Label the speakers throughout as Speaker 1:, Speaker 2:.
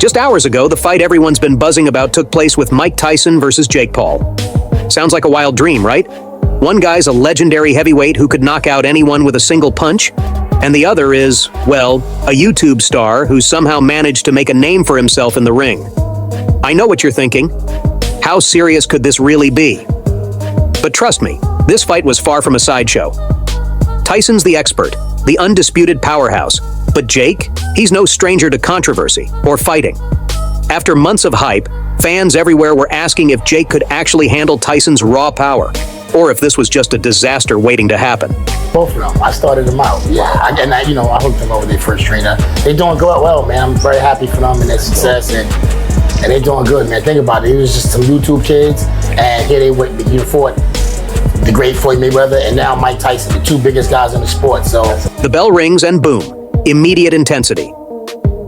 Speaker 1: Just hours ago, the fight everyone's been buzzing about took place with Mike Tyson versus Jake Paul. Sounds like a wild dream, right? One guy's a legendary heavyweight who could knock out anyone with a single punch, and the other is, well, a YouTube star who somehow managed to make a name for himself in the ring. I know what you're thinking. How serious could this really be? But trust me, this fight was far from a sideshow. Tyson's the expert, the undisputed powerhouse, but Jake, he's no stranger to controversy or fighting. After months of hype, fans everywhere were asking if Jake could actually handle Tyson's raw power, or if this was just a disaster waiting to happen.
Speaker 2: Both of them. I started them out. Yeah, I hooked them up with their first trainer. They're doing good, well, man. I'm very happy for them and their success, and they're doing good, man. Think about it. It was just some YouTube kids, and here they went. You fought the great Floyd Mayweather, and now Mike Tyson, the two biggest guys in the sport. So
Speaker 1: the bell rings and boom, immediate intensity.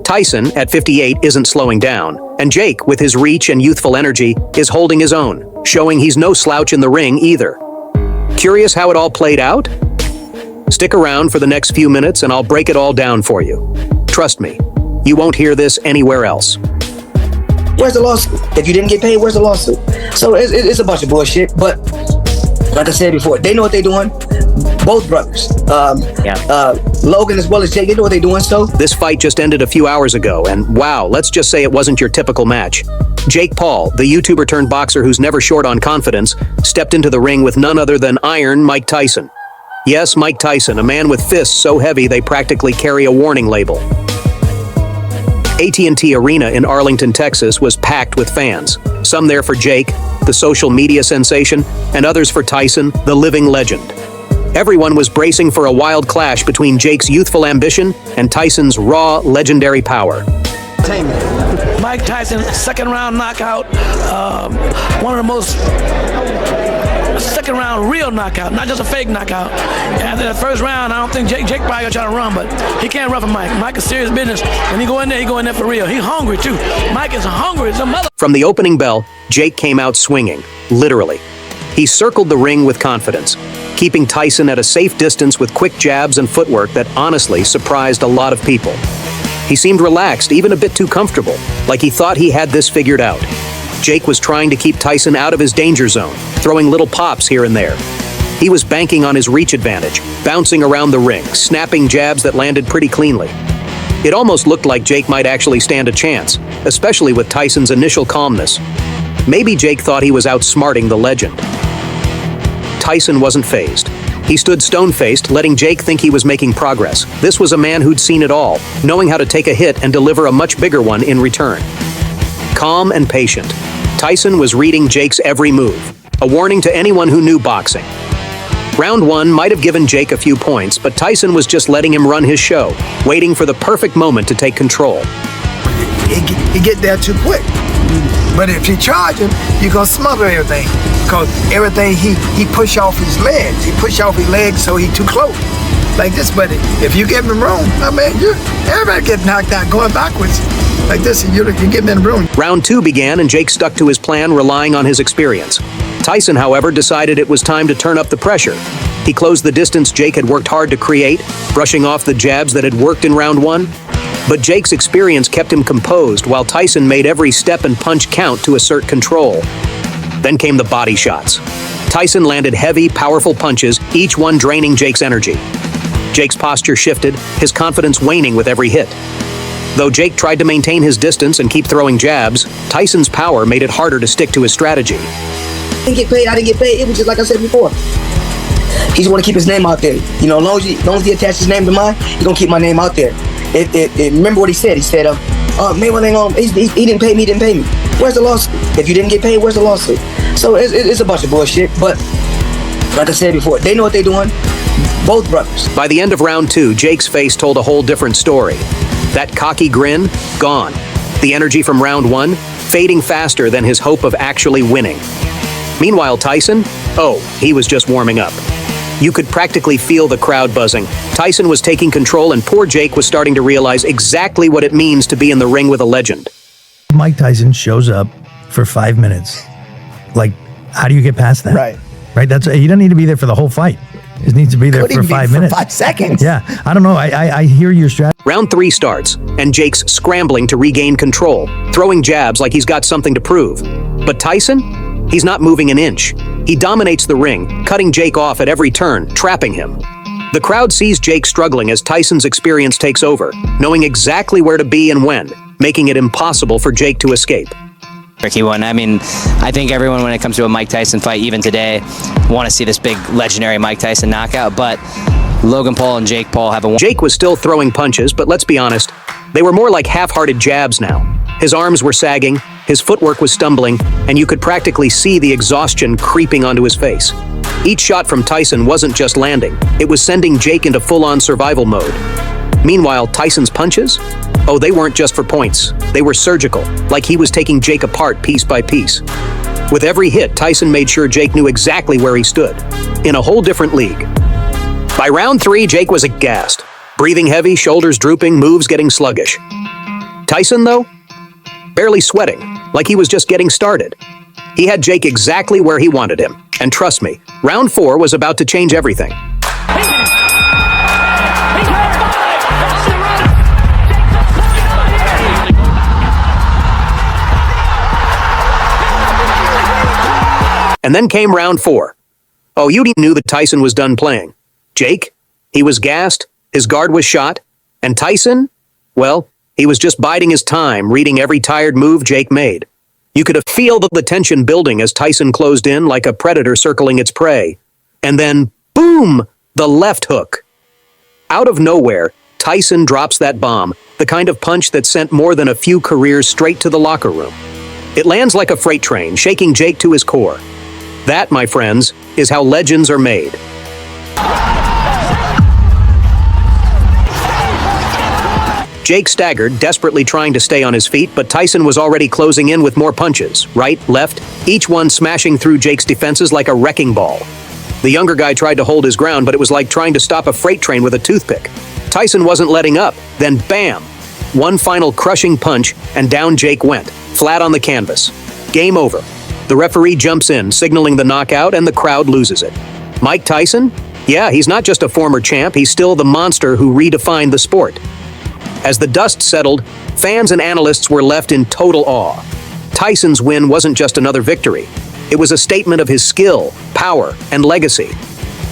Speaker 1: Tyson, at 58, isn't slowing down, and Jake, with his reach and youthful energy, is holding his own, showing he's no slouch in the ring either. Curious how it all played out? Stick around for the next few minutes and I'll break it all down for you. Trust me, you won't hear this anywhere else.
Speaker 3: Where's the lawsuit? If you didn't get paid, where's the lawsuit? So it's a bunch of bullshit, but like I said before, they know what they're doing. Both brothers, Logan as well as Jake, they know what they're doing. So
Speaker 1: this fight just ended a few hours ago, and wow, let's just say it wasn't your typical match. Jake Paul, the YouTuber turned boxer who's never short on confidence, stepped into the ring with none other than Iron Mike Tyson. Yes, Mike Tyson, a man with fists so heavy they practically carry a warning label. AT&T Arena in Arlington, Texas was packed with fans. Some there for Jake, the social media sensation, and others for Tyson, the living legend. Everyone was bracing for a wild clash between Jake's youthful ambition and Tyson's raw, legendary power.
Speaker 4: Mike Tyson, second round knockout, one of the most second round real knockout, not just a fake knockout. After the first round, I don't think Jake probably gonna try to run, but he can't run for Mike. Mike is serious business. When he go in there for real. He's hungry too. Mike is hungry as a mother.
Speaker 1: From the opening bell, Jake came out swinging, literally. He circled the ring with confidence, keeping Tyson at a safe distance with quick jabs and footwork that honestly surprised a lot of people. He seemed relaxed, even a bit too comfortable, like he thought he had this figured out. Jake was trying to keep Tyson out of his danger zone, throwing little pops here and there. He was banking on his reach advantage, bouncing around the ring, snapping jabs that landed pretty cleanly. It almost looked like Jake might actually stand a chance, especially with Tyson's initial calmness. Maybe Jake thought he was outsmarting the legend. Tyson wasn't fazed. He stood stone-faced, letting Jake think he was making progress. This was a man who'd seen it all, knowing how to take a hit and deliver a much bigger one in return. Calm and patient, Tyson was reading Jake's every move, a warning to anyone who knew boxing. Round one might have given Jake a few points, but Tyson was just letting him run his show, waiting for the perfect moment to take control.
Speaker 5: He get there too quick. But if you charge him, you're gonna smother everything. Because everything he push off his legs. He push off his legs so he too close. Like this, but if you give him room, I mean, everybody get knocked out going backwards. Like this, and you give him room.
Speaker 1: Round two began and Jake stuck to his plan, relying on his experience. Tyson, however, decided it was time to turn up the pressure. He closed the distance Jake had worked hard to create, brushing off the jabs that had worked in round one. But Jake's experience kept him composed while Tyson made every step and punch count to assert control. Then came the body shots. Tyson landed heavy, powerful punches, each one draining Jake's energy. Jake's posture shifted, his confidence waning with every hit. Though Jake tried to maintain his distance and keep throwing jabs, Tyson's power made it harder to stick to his strategy.
Speaker 3: I didn't get paid. It was just like I said before. He just want to keep his name out there. You know, as long as he attaches his name to mine, he's gonna keep my name out there. Remember what he said? He said, Mayweather, he didn't pay me, Where's the lawsuit? If you didn't get paid, where's the lawsuit? So it's a bunch of bullshit, but like I said before, they know what they're doing. Both brothers.
Speaker 1: By the end of round two, Jake's face told a whole different story. That cocky grin, gone. The energy from round one, fading faster than his hope of actually winning. Meanwhile, Tyson, he was just warming up. You could practically feel the crowd buzzing. Tyson was taking control and poor Jake was starting to realize exactly what it means to be in the ring with a legend.
Speaker 6: Mike Tyson shows up for 5 minutes. Like, how do you get past that?
Speaker 5: Right.
Speaker 6: Right? He doesn't need to be there for the whole fight. Just needs to be there
Speaker 5: Couldn't
Speaker 6: for
Speaker 5: even
Speaker 6: 5
Speaker 5: be
Speaker 6: minutes.
Speaker 5: For 5 seconds.
Speaker 6: Yeah, I don't know. I hear your strategy.
Speaker 1: Round 3 starts, and Jake's scrambling to regain control, throwing jabs like he's got something to prove. But Tyson? He's not moving an inch. He dominates the ring, cutting Jake off at every turn, trapping him. The crowd sees Jake struggling as Tyson's experience takes over, knowing exactly where to be and when, making it impossible for Jake to escape.
Speaker 7: Tricky one. I mean, I think everyone, when it comes to a Mike Tyson fight, even today, want to see this big legendary Mike Tyson knockout, but Logan Paul and Jake Paul have a...
Speaker 1: Jake was still throwing punches, but let's be honest, they were more like half-hearted jabs now. His arms were sagging, his footwork was stumbling, and you could practically see the exhaustion creeping onto his face. Each shot from Tyson wasn't just landing, it was sending Jake into full-on survival mode. Meanwhile, Tyson's punches? Oh, they weren't just for points. They were surgical, like he was taking Jake apart piece by piece. With every hit, Tyson made sure Jake knew exactly where he stood, in a whole different league. By round 3, Jake was aghast, breathing heavy, shoulders drooping, moves getting sluggish. Tyson, though? Barely sweating, like he was just getting started. He had Jake exactly where he wanted him, and trust me, round 4 was about to change everything. And then came round 4. Oh, you knew that Tyson was done playing. Jake? He was gassed, his guard was shot, and Tyson? Well, he was just biding his time, reading every tired move Jake made. You could feel the tension building as Tyson closed in like a predator circling its prey. And then, boom, the left hook. Out of nowhere, Tyson drops that bomb, the kind of punch that sent more than a few careers straight to the locker room. It lands like a freight train, shaking Jake to his core. That, my friends, is how legends are made. Jake staggered, desperately trying to stay on his feet, but Tyson was already closing in with more punches, right, left, each one smashing through Jake's defenses like a wrecking ball. The younger guy tried to hold his ground, but it was like trying to stop a freight train with a toothpick. Tyson wasn't letting up. Then bam! One final crushing punch, and down Jake went, flat on the canvas. Game over. The referee jumps in, signaling the knockout, and the crowd loses it. Mike Tyson? Yeah, he's not just a former champ, he's still the monster who redefined the sport. As the dust settled, fans and analysts were left in total awe. Tyson's win wasn't just another victory. It was a statement of his skill, power, and legacy.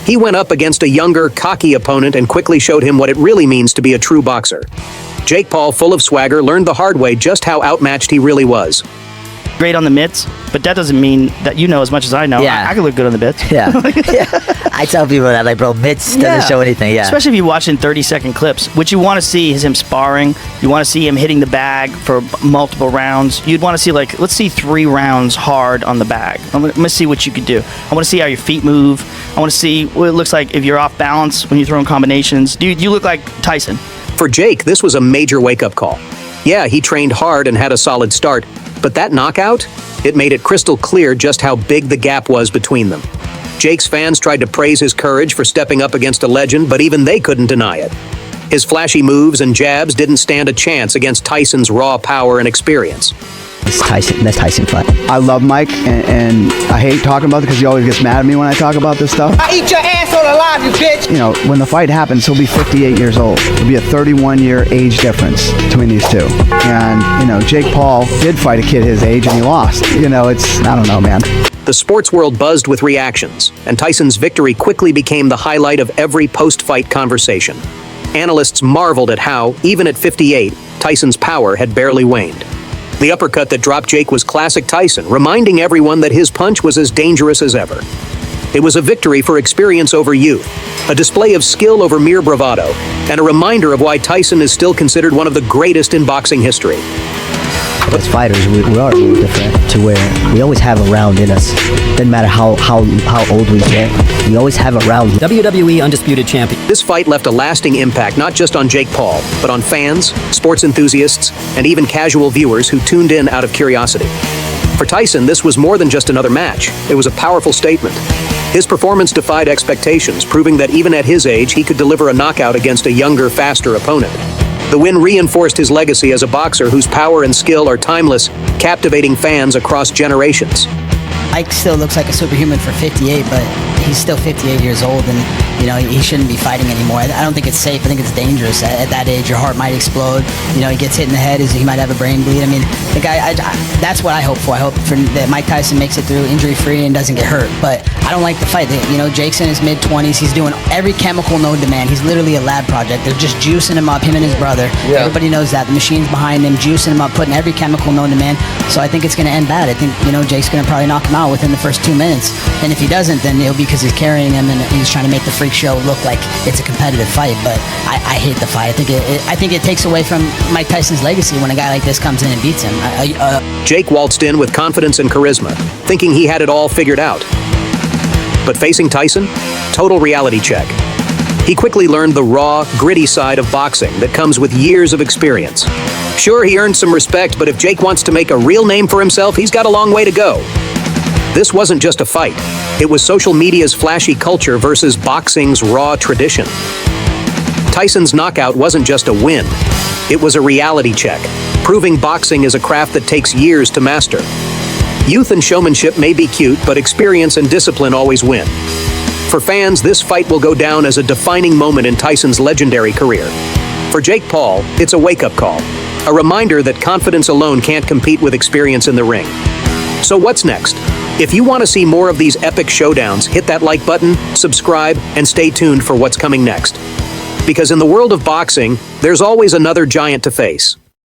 Speaker 1: He went up against a younger, cocky opponent and quickly showed him what it really means to be a true boxer. Jake Paul, full of swagger, learned the hard way just how outmatched he really was.
Speaker 8: Great on the mitts, but that doesn't mean that you know as much as I know.
Speaker 9: Yeah.
Speaker 8: I can look good on the mitts.
Speaker 9: Yeah. I tell people that, like, bro, mitts doesn't show anything. Yeah.
Speaker 8: Especially if you're watching 30-second clips. What you want to see is him sparring. You want to see him hitting the bag for multiple rounds. You'd want to see, like, let's see 3 rounds hard on the bag. I'm going to see what you could do. I want to see how your feet move. I want to see what it looks like if you're off balance when you're throwing combinations. Dude, you look like Tyson.
Speaker 1: For Jake, this was a major wake-up call. Yeah, he trained hard and had a solid start, but that knockout, it made it crystal clear just how big the gap was between them. Jake's fans tried to praise his courage for stepping up against a legend, but even they couldn't deny it. His flashy moves and jabs didn't stand a chance against Tyson's raw power and experience.
Speaker 9: It's Tyson, that's Tyson fight.
Speaker 10: I love Mike, and I hate talking about it because he always gets mad at me when I talk about this stuff.
Speaker 5: I eat your ass on alive, you bitch!
Speaker 10: You know, when the fight happens, he'll be 58 years old. There'll be a 31-year age difference between these two. And, you know, Jake Paul did fight a kid his age, and he lost. You know, I don't know, man.
Speaker 1: The sports world buzzed with reactions, and Tyson's victory quickly became the highlight of every post-fight conversation. Analysts marveled at how, even at 58, Tyson's power had barely waned. The uppercut that dropped Jake was classic Tyson, reminding everyone that his punch was as dangerous as ever. It was a victory for experience over youth, a display of skill over mere bravado, and a reminder of why Tyson is still considered one of the greatest in boxing history.
Speaker 9: As fighters, we are a little different to where we always have a round in us. Doesn't matter how old we get, we always have a round.
Speaker 11: WWE Undisputed Champion.
Speaker 1: This fight left a lasting impact not just on Jake Paul, but on fans, sports enthusiasts, and even casual viewers who tuned in out of curiosity. For Tyson, this was more than just another match. It was a powerful statement. His performance defied expectations, proving that even at his age, he could deliver a knockout against a younger, faster opponent. The win reinforced his legacy as a boxer whose power and skill are timeless, captivating fans across generations.
Speaker 12: Mike still looks like a superhuman for 58, but
Speaker 11: he's still 58 years old, and he shouldn't be fighting anymore. I don't think it's safe. I think it's dangerous. At that age, your heart might explode. He gets hit in the head, he might have a brain bleed. I mean, the guy. That's what I hope for. I hope that Mike Tyson makes it through injury-free and doesn't get hurt. But I don't like the fight. Jake's in his mid-20s. He's doing every chemical known to man. He's literally a lab project. They're just juicing him up, him and his brother. Yeah. Everybody knows that. The machine's behind him, juicing him up, putting every chemical known to man. So I think it's going to end bad. I think, Jake's going to probably knock him out within the first 2 minutes. And if he doesn't, then it'll be because he's carrying him and he's trying to make the freak show look like it's a competitive fight. But I hate the fight. I think it takes away from Mike Tyson's legacy when a guy like this comes in and beats him.
Speaker 1: Jake waltzed in with confidence and charisma, thinking he had it all figured out. But facing Tyson, total reality check. He quickly learned the raw, gritty side of boxing that comes with years of experience. Sure, he earned some respect, but if Jake wants to make a real name for himself, he's got a long way to go. This wasn't just a fight. It was social media's flashy culture versus boxing's raw tradition. Tyson's knockout wasn't just a win. It was a reality check, proving boxing is a craft that takes years to master. Youth and showmanship may be cute, but experience and discipline always win. For fans, this fight will go down as a defining moment in Tyson's legendary career. For Jake Paul, it's a wake-up call, a reminder that confidence alone can't compete with experience in the ring. So what's next? If you want to see more of these epic showdowns, hit that like button, subscribe, and stay tuned for what's coming next. Because in the world of boxing, there's always another giant to face.